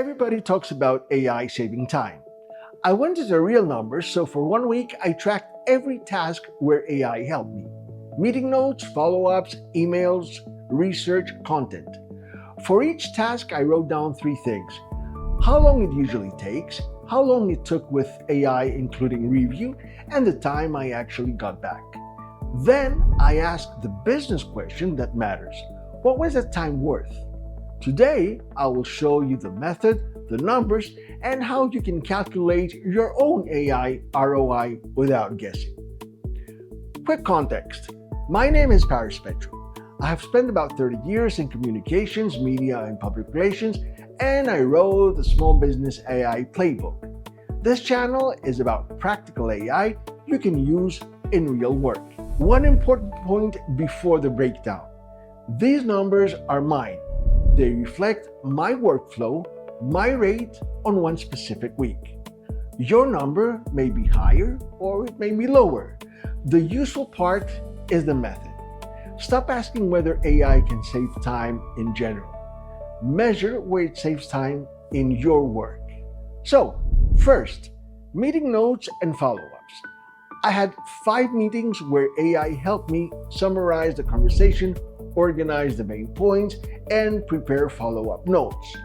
Everybody talks about AI saving time. I went to the real numbers, so for 1 week, I tracked every task where AI helped me. Meeting notes, follow-ups, emails, research, content. For each task, I wrote down 3 things. How long it usually takes, how long it took with AI including review, and the time I actually got back. Then, I asked the business question that matters. What was the time worth? Today, I will show you the method, the numbers, and how you can calculate your own AI ROI without guessing. Quick context. My name is Petrou. I have spent about 30 years in communications, media, and public relations, and I wrote the Small Business AI Playbook. This channel is about practical AI you can use in real work. One important point before the breakdown. These numbers are mine. They reflect my workflow, my rate on one specific week. Your number may be higher or it may be lower. The useful part is the method. Stop asking whether AI can save time in general. Measure where it saves time in your work. So, first, meeting notes and follow-ups. I had 5 meetings where AI helped me summarize the conversation, organize the main points, and prepare follow-up notes.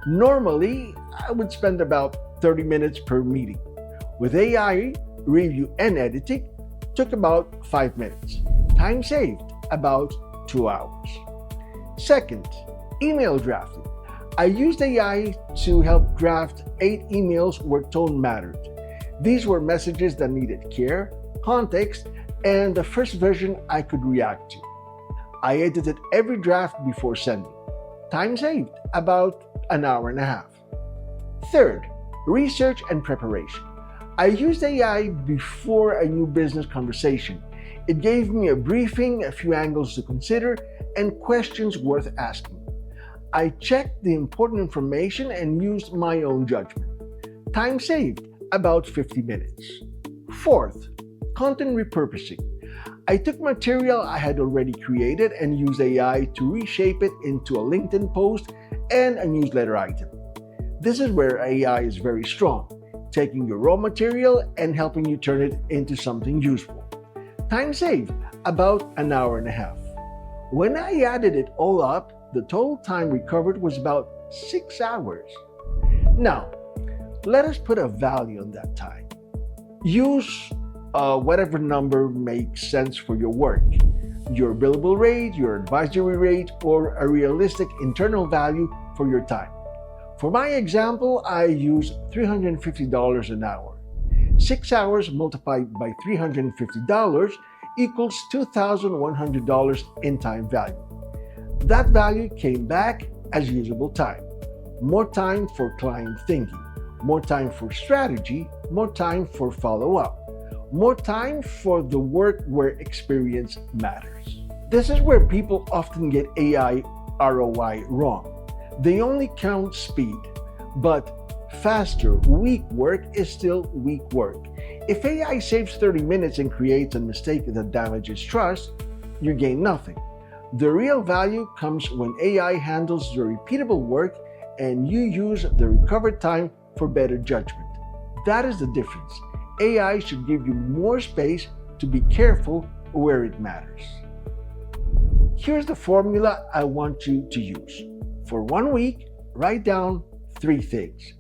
Normally, I would spend about 30 minutes per meeting. With AI, review and editing took about 5 minutes. Time saved, about 2 hours. Second, email drafting. I used AI to help draft 8 emails where tone mattered. These were messages that needed care, context, and the first version I could react to. I edited every draft before sending. Time saved, about an hour and a half. Third, research and preparation. I used AI before a new business conversation. It gave me a briefing, a few angles to consider, and questions worth asking. I checked the important information and used my own judgment. Time saved, about 50 minutes. Fourth, content repurposing. I took material I had already created and used AI to reshape it into a LinkedIn post and a newsletter item. This is where AI is very strong, taking your raw material and helping you turn it into something useful. Time saved, about an hour and a half. When I added it all up, the total time recovered was about 6 hours. Now, let us put a value on that time. Use whatever number makes sense for your work. Your billable rate, your advisory rate, or a realistic internal value for your time. For my example, I use $350 an hour. 6 hours multiplied by $350 equals $2,100 in time value. That value came back as usable time. More time for client thinking, more time for strategy, more time for follow-up, more time for the work where experience matters. This is where people often get AI ROI wrong. They only count speed, but faster, weak work is still weak work. If AI saves 30 minutes and creates a mistake that damages trust, you gain nothing. The real value comes when AI handles the repeatable work and you use the recovered time for better judgment. That is the difference. AI should give you more space to be careful where it matters. Here's the formula I want you to use. For 1 week, write down 3 things.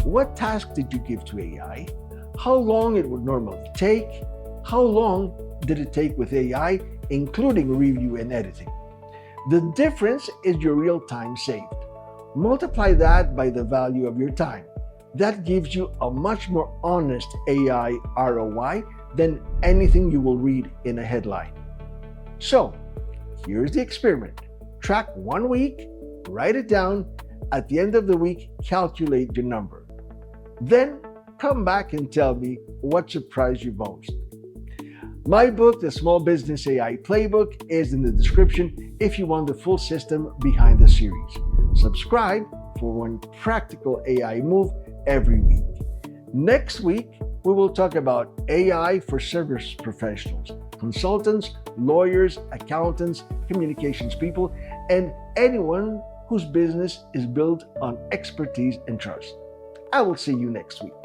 What task did you give to AI? How long it would normally take? How long did it take with AI, including review and editing? The difference is your real time saved. Multiply that by the value of your time. That gives you a much more honest AI ROI than anything you will read in a headline. So, here's the experiment. Track 1 week, write it down. At the end of the week, calculate your number. Then, come back and tell me what surprised you most. My book, The Small Business AI Playbook, is in the description if you want the full system behind the series. Subscribe for one practical AI move every week. Next week, we will talk about AI for service professionals, consultants, lawyers, accountants, communications people, and anyone whose business is built on expertise and trust. I will see you next week.